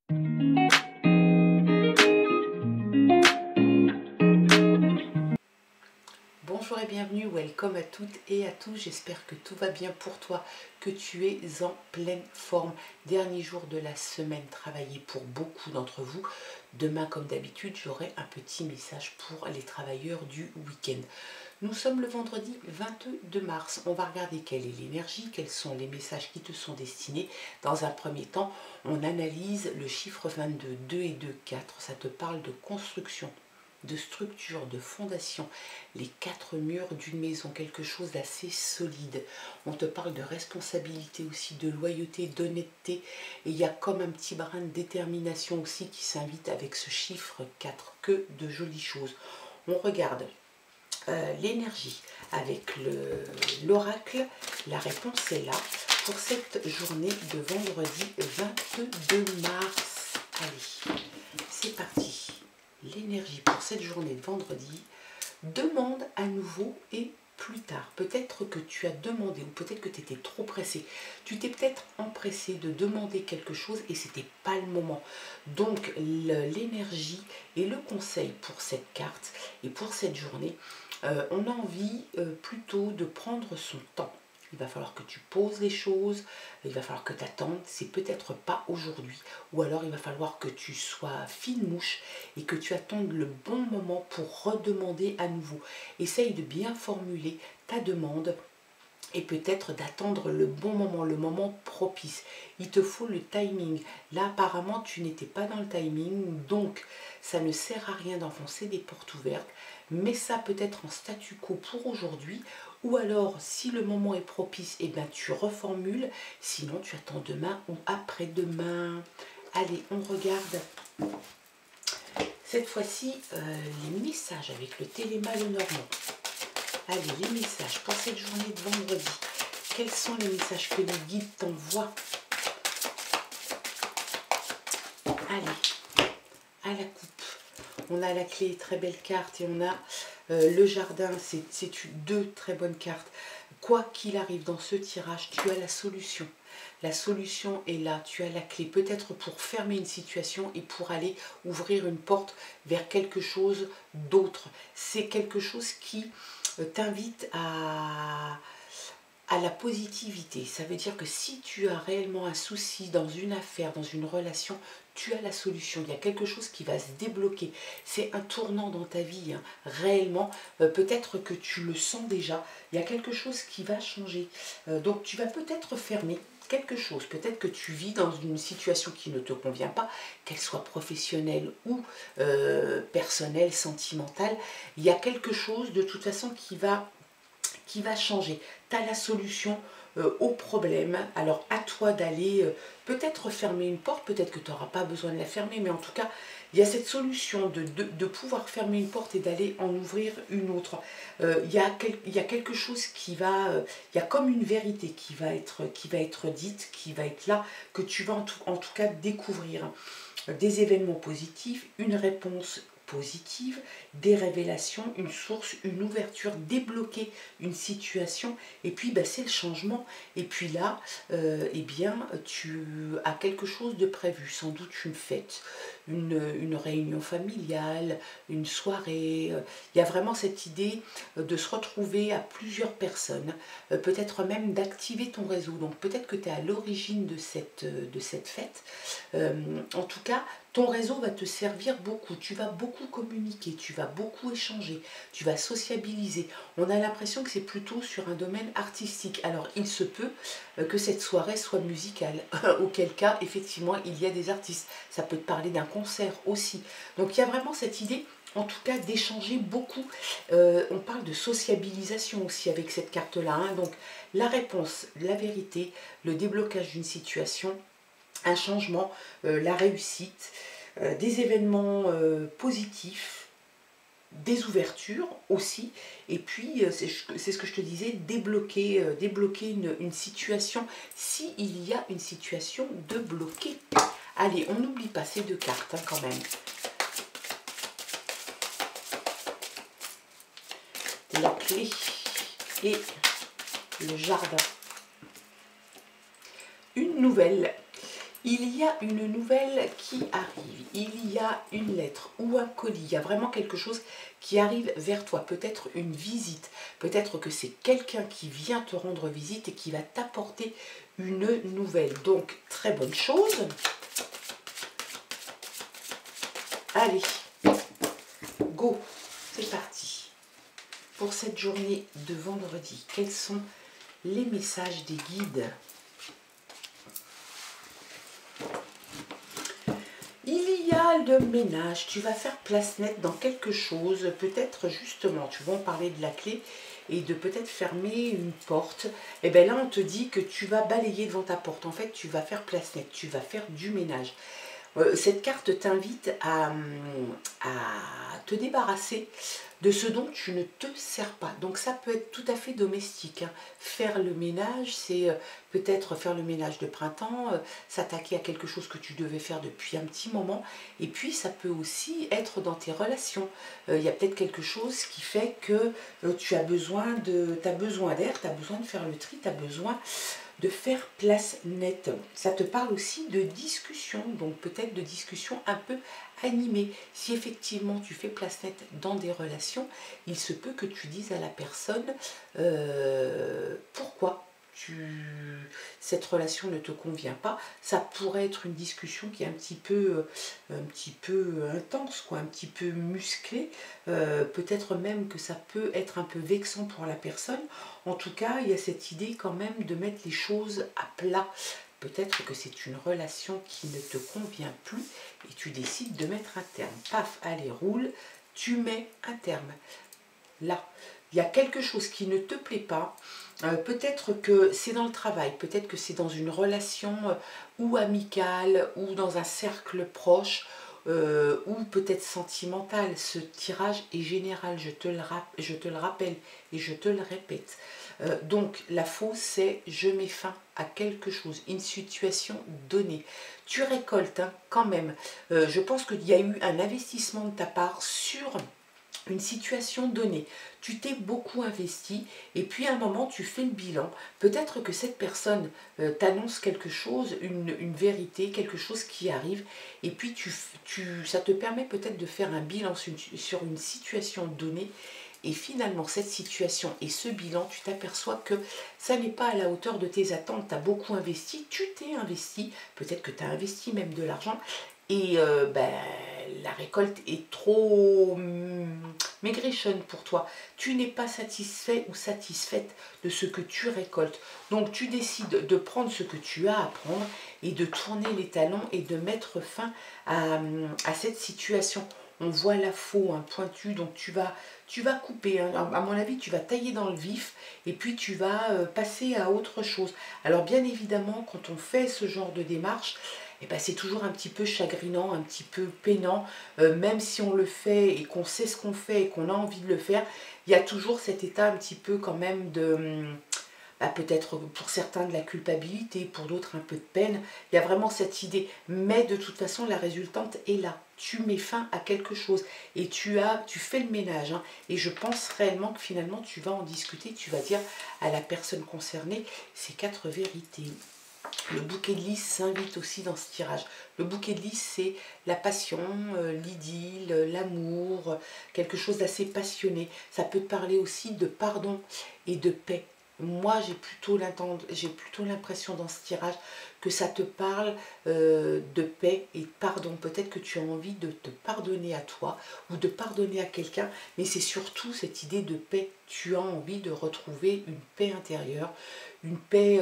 Bonjour et bienvenue, welcome à toutes et à tous, j'espère que tout va bien pour toi, que tu es en pleine forme. Dernier jour de la semaine travaillée pour beaucoup d'entre vous. Demain, comme d'habitude, j'aurai un petit message pour les travailleurs du week-end. Nous sommes le vendredi 22 mars, on va regarder quelle est l'énergie, quels sont les messages qui te sont destinés. Dans un premier temps, on analyse le chiffre 22, 2 et 2, 4, ça te parle de construction, de structure, de fondation, les quatre murs d'une maison, quelque chose d'assez solide. On te parle de responsabilité aussi, de loyauté, d'honnêteté, et il y a comme un petit brin de détermination aussi qui s'invite avec ce chiffre 4, que de jolies choses. On regarde l'énergie avec l'oracle, la réponse est là pour cette journée de vendredi 22 mars. Allez, c'est parti. L'énergie pour cette journée de vendredi, demande à nouveau et plus tard. Peut-être que tu as demandé ou peut-être que tu étais trop pressé. Tu t'es peut-être empressé de demander quelque chose et c'était pas le moment. Donc l'énergie et le conseil pour cette carte et pour cette journée, on a envie plutôt de prendre son temps. Il va falloir que tu poses les choses, il va falloir que tu attendes, c'est peut-être pas aujourd'hui. Ou alors il va falloir que tu sois fine mouche et que tu attendes le bon moment pour redemander à nouveau. Essaye de bien formuler ta demande et peut-être d'attendre le bon moment, le moment propice. Il te faut le timing. Là, apparemment, tu n'étais pas dans le timing, donc ça ne sert à rien d'enfoncer des portes ouvertes. Mets ça peut-être en statu quo pour aujourd'hui, ou alors, si le moment est propice, eh bien, tu reformules, sinon tu attends demain ou après-demain. Allez, on regarde cette fois-ci les messages avec le Téléma Lenormand. Allez, les messages pour cette journée de vendredi. Quels sont les messages que les guides t'envoient? Allez, à la coupe. On a la clé, très belle carte, et on a le jardin. C'est deux très bonnes cartes. Quoi qu'il arrive dans ce tirage, tu as la solution. La solution est là, tu as la clé, peut-être pour fermer une situation et pour aller ouvrir une porte vers quelque chose d'autre. C'est quelque chose qui t'invite à la positivité. Ça veut dire que si tu as réellement un souci dans une affaire, dans une relation, tu as la solution. Il y a quelque chose qui va se débloquer. C'est un tournant dans ta vie, hein. Réellement. Peut-être que tu le sens déjà. Il y a quelque chose qui va changer. Donc tu vas peut-être fermer quelque chose. Peut-être que tu vis dans une situation qui ne te convient pas, qu'elle soit professionnelle ou personnelle, sentimentale. Il y a quelque chose de toute façon qui va changer. Tu as la solution au problème. Alors à toi d'aller peut-être fermer une porte, peut-être que tu n'auras pas besoin de la fermer, mais en tout cas, il y a cette solution de pouvoir fermer une porte et d'aller en ouvrir une autre. Il y a quelque chose qui va, il y a comme une vérité qui va être dite, qui va être là, que tu vas en tout cas découvrir. Des événements positifs, une réponse positive, des révélations, une source, une ouverture, débloquer une situation, et puis c'est le changement. Et puis là, eh bien, tu as quelque chose de prévu, sans doute une fête, une réunion familiale, une soirée. Il y a vraiment cette idée de se retrouver à plusieurs personnes, peut-être même d'activer ton réseau. Donc peut-être que tu es à l'origine de cette fête. En tout cas, ton réseau va te servir beaucoup, tu vas beaucoup communiquer, tu vas beaucoup échanger, tu vas sociabiliser. On a l'impression que c'est plutôt sur un domaine artistique. Alors il se peut que cette soirée soit musicale, auquel cas effectivement il y a des artistes. Ça peut te parler d'un concert aussi. Donc il y a vraiment cette idée, en tout cas, d'échanger beaucoup. On parle de sociabilisation aussi avec cette carte-là, hein. Donc la réponse, la vérité, le déblocage d'une situation, un changement, la réussite, des événements positifs, des ouvertures aussi, et puis c'est ce que je te disais, débloquer une situation, s'il y a une situation de bloquer. Allez, on n'oublie pas ces deux cartes, hein, quand même. La clé et le jardin. Une nouvelle Il y a une nouvelle qui arrive, il y a une lettre ou un colis, il y a vraiment quelque chose qui arrive vers toi, peut-être une visite, peut-être que c'est quelqu'un qui vient te rendre visite et qui va t'apporter une nouvelle. Donc, très bonne chose. Allez, go, c'est parti. Pour cette journée de vendredi, quels sont les messages des guides ? Il y a le ménage, tu vas faire place nette dans quelque chose, peut-être justement, tu vas en parler de la clé et de peut-être fermer une porte. Et bien là, on te dit que tu vas balayer devant ta porte. En fait, tu vas faire place nette, tu vas faire du ménage. Cette carte t'invite à te débarrasser de ce dont tu ne te sers pas. Donc ça peut être tout à fait domestique. Hein. Faire le ménage, c'est peut-être faire le ménage de printemps, s'attaquer à quelque chose que tu devais faire depuis un petit moment. Et puis ça peut aussi être dans tes relations. Il y a peut-être quelque chose qui fait que tu as besoin d'air, tu as besoin de faire le tri, tu as besoin de faire place nette. Ça te parle aussi de discussion, donc peut-être de discussion un peu animée. Si effectivement tu fais place nette dans des relations, il se peut que tu dises à la personne pourquoi cette relation ne te convient pas. Ça pourrait être une discussion qui est un petit peu intense, quoi, un petit peu musclée. Peut-être même que ça peut être un peu vexant pour la personne. En tout cas, il y a cette idée quand même de mettre les choses à plat. Peut-être que c'est une relation qui ne te convient plus et tu décides de mettre un terme. Paf, allez, roule, tu mets un terme. Là, il y a quelque chose qui ne te plaît pas. Peut-être que c'est dans le travail, peut-être que c'est dans une relation ou amicale ou dans un cercle proche ou peut-être sentimental. Ce tirage est général, je te le rappelle et je te le répète. Donc la fausse, c'est je mets fin à quelque chose, une situation donnée. Tu récoltes hein, quand même. Je pense qu'il y a eu un investissement de ta part sur une situation donnée, tu t'es beaucoup investi et puis à un moment tu fais le bilan, peut-être que cette personne t'annonce quelque chose, une vérité, quelque chose qui arrive et puis ça te permet peut-être de faire un bilan sur une situation donnée et finalement cette situation et ce bilan, tu t'aperçois que ça n'est pas à la hauteur de tes attentes, tu as beaucoup investi, tu t'es investi, peut-être que tu as investi même de l'argent et la récolte est trop maigrichonne pour toi. Tu n'es pas satisfait ou satisfaite de ce que tu récoltes. Donc tu décides de prendre ce que tu as à prendre et de tourner les talons et de mettre fin à cette situation. On voit la faux, un pointu, donc tu vas couper. Hein. À mon avis, tu vas tailler dans le vif et puis tu vas passer à autre chose. Alors bien évidemment, quand on fait ce genre de démarche, eh ben, c'est toujours un petit peu chagrinant, un petit peu peinant, même si on le fait et qu'on sait ce qu'on fait et qu'on a envie de le faire, il y a toujours cet état un petit peu quand même de, peut-être pour certains de la culpabilité, pour d'autres un peu de peine, il y a vraiment cette idée, mais de toute façon la résultante est là, tu mets fin à quelque chose et tu fais le ménage hein, et je pense réellement que finalement tu vas en discuter, tu vas dire à la personne concernée ces 4 vérités. Le bouquet de lys s'invite aussi dans ce tirage. Le bouquet de lys, c'est la passion, l'idylle, l'amour, quelque chose d'assez passionné. Ça peut te parler aussi de pardon et de paix. Moi, j'ai plutôt l'impression dans ce tirage que ça te parle de paix et de pardon. Peut-être que tu as envie de te pardonner à toi ou de pardonner à quelqu'un, mais c'est surtout cette idée de paix. Tu as envie de retrouver une paix intérieure, une paix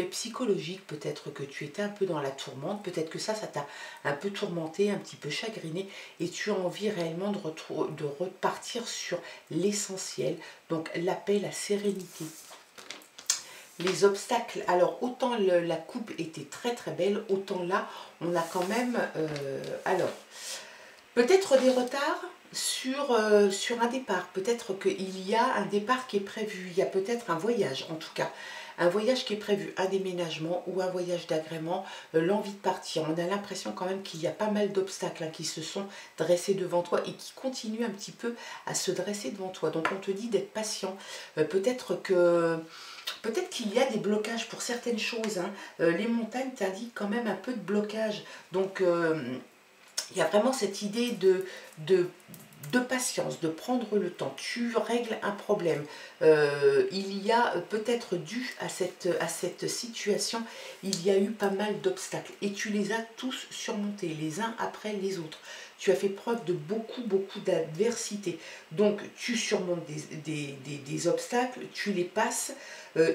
psychologique, peut-être que tu étais un peu dans la tourmente, peut-être que ça t'a un peu tourmenté, un petit peu chagriné, et tu as envie réellement de repartir sur l'essentiel, donc la paix, la sérénité. Les obstacles, alors autant la coupe était très très belle, autant là, on a quand même, peut-être des retards sur un départ. Peut-être qu'il y a un départ qui est prévu, il y a peut-être un voyage en tout cas. Un voyage qui est prévu, un déménagement ou un voyage d'agrément, l'envie de partir. On a l'impression quand même qu'il y a pas mal d'obstacles hein, qui se sont dressés devant toi et qui continuent un petit peu à se dresser devant toi. Donc on te dit d'être patient. Peut-être que peut-être qu'il y a des blocages pour certaines choses. Hein. Les montagnes t'indiquent quand même un peu de blocage. Donc, il y a vraiment cette idée de, de patience, de prendre le temps. Tu règles un problème. Il y a peut-être dû à cette situation, il y a eu pas mal d'obstacles. Et tu les as tous surmontés, les uns après les autres. Tu as fait preuve de beaucoup d'adversité. Donc, tu surmontes des obstacles, tu les passes.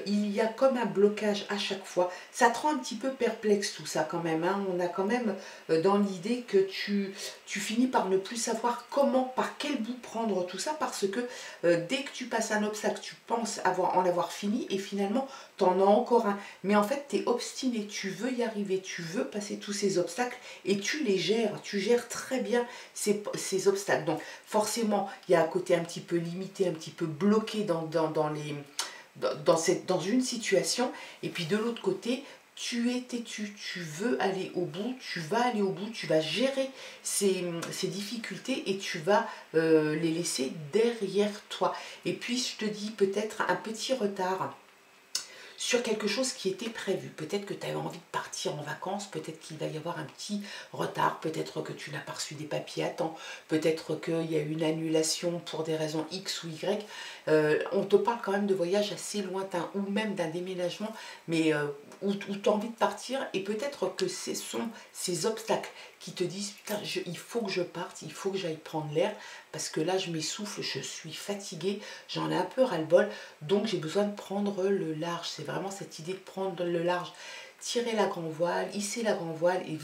Il y a comme un blocage à chaque fois. Ça te rend un petit peu perplexe tout ça quand même. Hein. On a quand même dans l'idée que tu finis par ne plus savoir comment, par quel bout prendre tout ça, parce que dès que tu passes un obstacle, tu penses en avoir fini et finalement, tu en as encore un. Mais en fait, tu es obstiné, tu veux y arriver, tu veux passer tous ces obstacles et tu gères très bien ces obstacles. Donc forcément, il y a un côté un petit peu limité, un petit peu bloqué dans une situation, et puis de l'autre côté, tu es têtu, tu veux aller au bout, tu vas aller au bout, tu vas gérer ces difficultés et tu vas les laisser derrière toi. Et puis je te dis peut-être un petit retard sur quelque chose qui était prévu. Peut-être que tu avais envie de partir en vacances, peut-être qu'il va y avoir un petit retard, peut-être que tu n'as pas reçu des papiers à temps, peut-être qu'il y a une annulation pour des raisons X ou Y. On te parle quand même de voyages assez lointains ou même d'un déménagement, mais où tu as envie de partir, et peut-être que ce sont ces obstacles qui te disent putain, il faut que je parte, il faut que j'aille prendre l'air, parce que là je m'essouffle, je suis fatiguée, j'en ai un peu ras-le-bol, donc j'ai besoin de prendre le large. C'est vraiment cette idée de prendre le large, tirer la grand voile, hisser la grand voile, et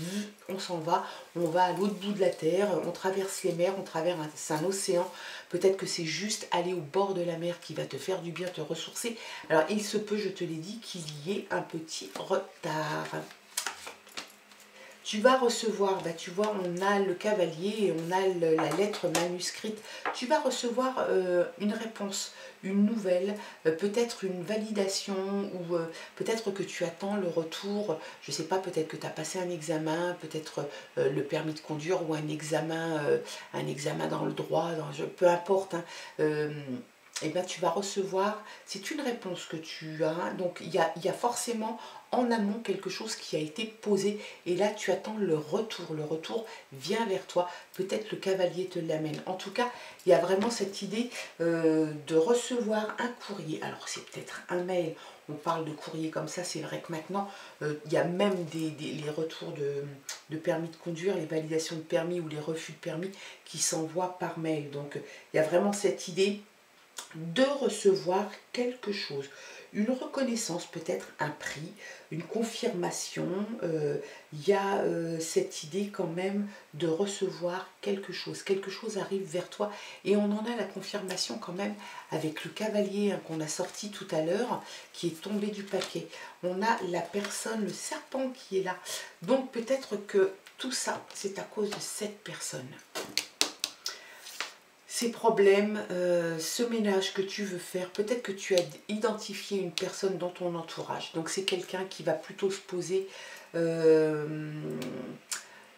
on s'en va, on va à l'autre bout de la terre, on traverse les mers, on traverse un océan. Peut-être que c'est juste aller au bord de la mer qui va te faire du bien, te ressourcer. Alors il se peut, je te l'ai dit, qu'il y ait un petit retard. Tu vas recevoir, bah, tu vois, on a le cavalier et on a la lettre manuscrite. Tu vas recevoir une réponse, une nouvelle, peut-être une validation, ou peut-être que tu attends le retour, je ne sais pas, peut-être que tu as passé un examen, peut-être le permis de conduire, ou un examen dans le droit, peu importe. Hein, et ben, tu vas recevoir, c'est une réponse que tu as, donc il y a forcément en amont quelque chose qui a été posé, et là tu attends le retour vient vers toi, peut-être le cavalier te l'amène. En tout cas, il y a vraiment cette idée de recevoir un courrier. Alors c'est peut-être un mail, on parle de courrier comme ça, c'est vrai que maintenant il y a même les retours de permis de conduire, les validations de permis ou les refus de permis qui s'envoient par mail. Donc il y a vraiment cette idée de recevoir quelque chose, une reconnaissance, peut-être un prix, une confirmation. Il y a cette idée quand même de recevoir quelque chose arrive vers toi, et on en a la confirmation quand même avec le cavalier hein, qu'on a sorti tout à l'heure, qui est tombé du paquet. On a la personne, le serpent qui est là, donc peut-être que tout ça c'est à cause de cette personne. Ces problèmes, ce ménage que tu veux faire, peut-être que tu as identifié une personne dans ton entourage. Donc c'est quelqu'un qui va plutôt se poser,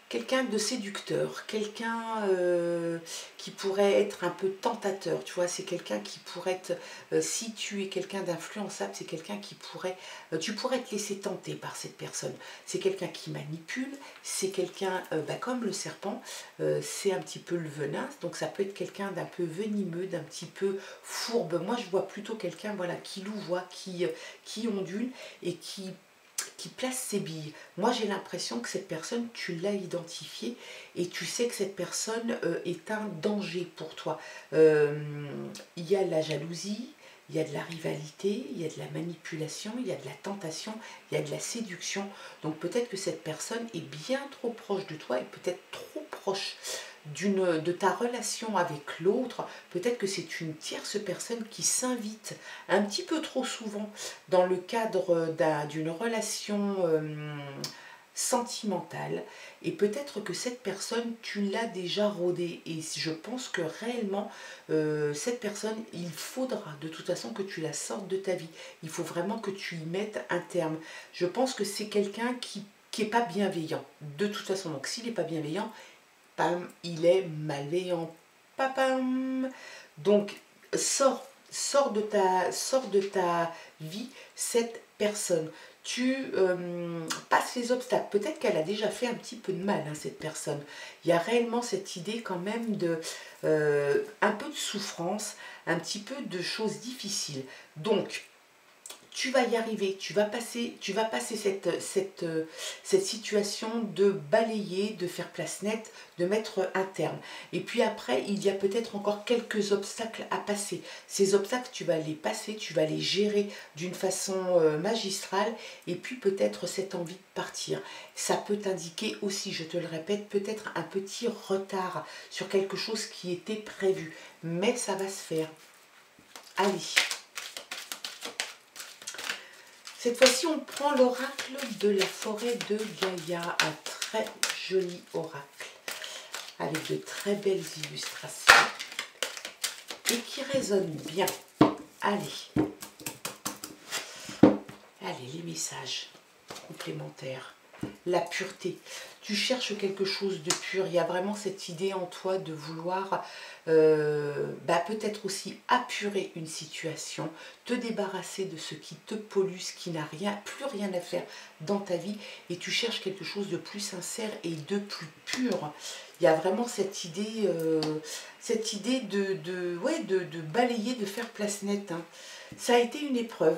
quelqu'un de séducteur, quelqu'un qui pourrait être un peu tentateur, tu vois, c'est quelqu'un qui pourrait être, si tu es quelqu'un d'influençable, c'est quelqu'un qui pourrait, tu pourrais te laisser tenter par cette personne. C'est quelqu'un qui manipule, c'est quelqu'un, comme le serpent, c'est un petit peu le venin, donc ça peut être quelqu'un d'un peu venimeux, d'un petit peu fourbe. Moi je vois plutôt quelqu'un voilà, qui louvoie, qui ondule et qui place ses billes. Moi j'ai l'impression que cette personne, tu l'as identifiée et tu sais que cette personne est un danger pour toi. Il y a de la jalousie, il y a de la rivalité, il y a de la manipulation, il y a de la tentation, il y a de la séduction. Donc peut-être que cette personne est bien trop proche de toi et peut-être trop proche de ta relation avec l'autre. Peut-être que c'est une tierce personne qui s'invite un petit peu trop souvent dans le cadre d'une relation sentimentale, et peut-être que cette personne tu l'as déjà rodée, et je pense que réellement cette personne, il faudra de toute façon que tu la sortes de ta vie, il faut vraiment que tu y mettes un terme. Je pense que c'est quelqu'un qui n'est pas bienveillant de toute façon, donc s'il n'est pas bienveillant, pam, il est malveillant, papam. Donc sors sors de ta vie cette personne. Tu passes les obstacles. Peut-être qu'elle a déjà fait un petit peu de mal, hein, cette personne. Il y a réellement cette idée quand même de un peu de souffrance, un petit peu de choses difficiles. Donc, tu vas y arriver, tu vas passer cette situation de balayer, de faire place nette, de mettre un terme. Et puis après, il y a peut-être encore quelques obstacles à passer. Ces obstacles, tu vas les passer, tu vas les gérer d'une façon magistrale, et puis peut-être cette envie de partir. Ça peut t'indiquer aussi, je te le répète, peut-être un petit retard sur quelque chose qui était prévu. Mais ça va se faire. Allez. Cette fois-ci, on prend l'oracle de la forêt de Gaïa, un très joli oracle, avec de très belles illustrations, et qui résonne bien. Allez, les messages complémentaires. La pureté. Tu cherches quelque chose de pur. Il y a vraiment cette idée en toi de vouloir peut-être aussi apurer une situation, te débarrasser de ce qui te pollue, ce qui n'a plus rien à faire dans ta vie, et tu cherches quelque chose de plus sincère et de plus pur. Il y a vraiment cette idée de balayer, de faire place nette, hein. Ça a été une épreuve.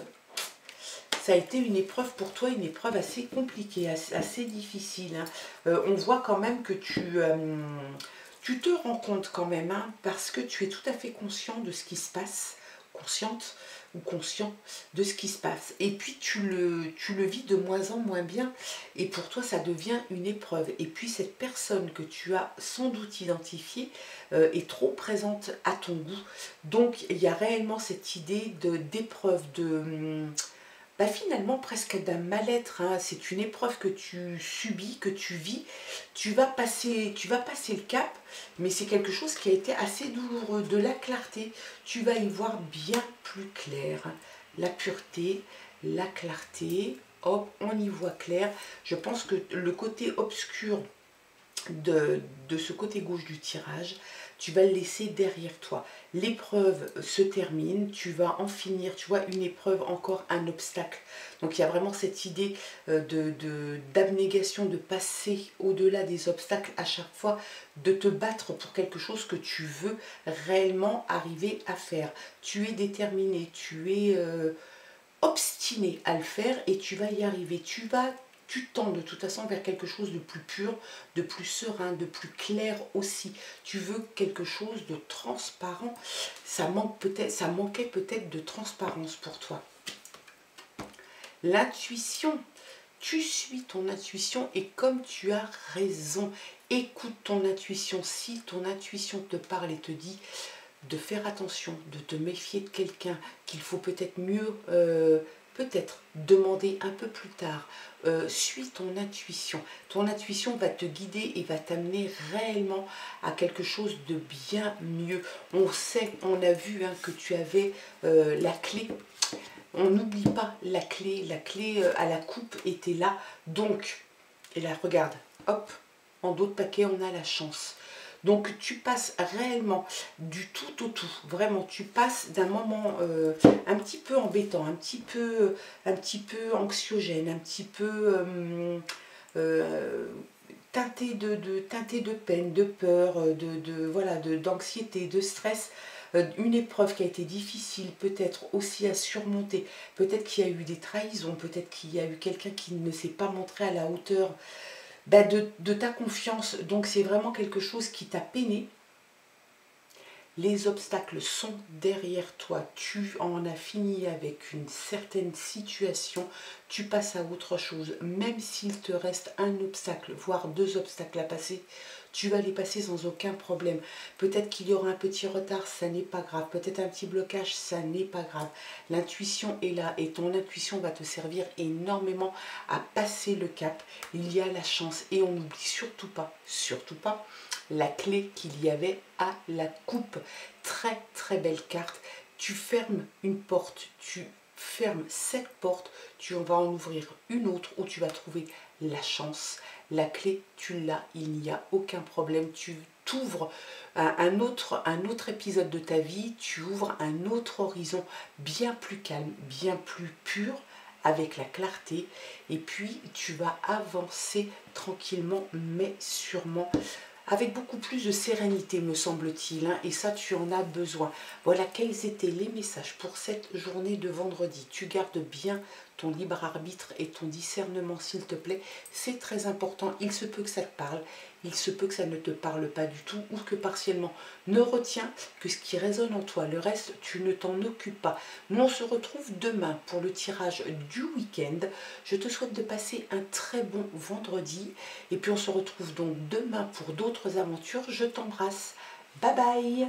Ça a été une épreuve pour toi, une épreuve assez compliquée, assez difficile, hein. On voit quand même que tu te rends compte quand même, hein, parce que tu es tout à fait conscient de ce qui se passe, consciente ou conscient de ce qui se passe. Et puis tu le vis de moins en moins bien, et pour toi ça devient une épreuve. Et puis cette personne que tu as sans doute identifiée est trop présente à ton goût. Donc il y a réellement cette idée d'épreuve, finalement presque d'un mal-être, hein. C'est une épreuve que tu subis, que tu vis. Tu vas passer le cap, mais c'est quelque chose qui a été assez douloureux. De la clarté, tu vas y voir bien plus clair. La pureté, la clarté, hop, on y voit clair. Je pense que le côté obscur de ce côté gauche du tirage, tu vas le laisser derrière toi. L'épreuve se termine, tu vas en finir, tu vois, une épreuve, encore un obstacle. Donc il y a vraiment cette idée d'abnégation, de passer au-delà des obstacles à chaque fois, de te battre pour quelque chose que tu veux réellement arriver à faire. Tu es déterminé, tu es obstiné à le faire, et tu vas y arriver. Tu tends de toute façon vers quelque chose de plus pur, de plus serein, de plus clair aussi. Tu veux quelque chose de transparent. Ça manquait peut-être de transparence pour toi. L'intuition. Tu suis ton intuition, et comme tu as raison, écoute ton intuition. Si ton intuition te parle et te dit de faire attention, de te méfier de quelqu'un, qu'il faut peut-être mieux peut-être demander un peu plus tard, suis ton intuition. Ton intuition va te guider et va t'amener réellement à quelque chose de bien mieux. On sait, on a vu, hein, que tu avais la clé. On n'oublie pas la clé à la coupe était là. Donc, et là, regarde, hop, en dos de paquet, on a la chance. Donc tu passes réellement du tout au tout, vraiment tu passes d'un moment un petit peu embêtant, un petit peu anxiogène, un petit peu teinté de peine, de peur, d'anxiété, de stress. Une épreuve qui a été difficile peut-être aussi à surmonter, peut-être qu'il y a eu des trahisons, peut-être qu'il y a eu quelqu'un qui ne s'est pas montré à la hauteur de ta confiance. Donc c'est vraiment quelque chose qui t'a peiné. Les obstacles sont derrière toi, tu en as fini avec une certaine situation, tu passes à autre chose. Même s'il te reste un obstacle, voire deux obstacles à passer, tu vas les passer sans aucun problème. Peut-être qu'il y aura un petit retard, ça n'est pas grave. Peut-être un petit blocage, ça n'est pas grave. L'intuition est là, et ton intuition va te servir énormément à passer le cap. Il y a la chance, et on n'oublie surtout pas, la clé qu'il y avait à la coupe. Très très belle carte. Tu fermes une porte, tu fermes cette porte, tu vas en ouvrir une autre où tu vas trouver la chance, La clé, tu l'as, il n'y a aucun problème. Tu t'ouvres un autre épisode de ta vie, tu ouvres un autre horizon bien plus calme, bien plus pur, avec la clarté, et puis tu vas avancer tranquillement mais sûrement, avec beaucoup plus de sérénité me semble-t-il, hein, et ça tu en as besoin. Voilà quels étaient les messages pour cette journée de vendredi. Tu gardes bien ton libre arbitre et ton discernement s'il te plaît, c'est très important. Il se peut que ça te parle, il se peut que ça ne te parle pas du tout ou que partiellement. Ne retiens que ce qui résonne en toi, le reste tu ne t'en occupes pas. Nous on se retrouve demain pour le tirage du week-end. Je te souhaite de passer un très bon vendredi et puis on se retrouve donc demain pour d'autres aventures. Je t'embrasse, bye bye.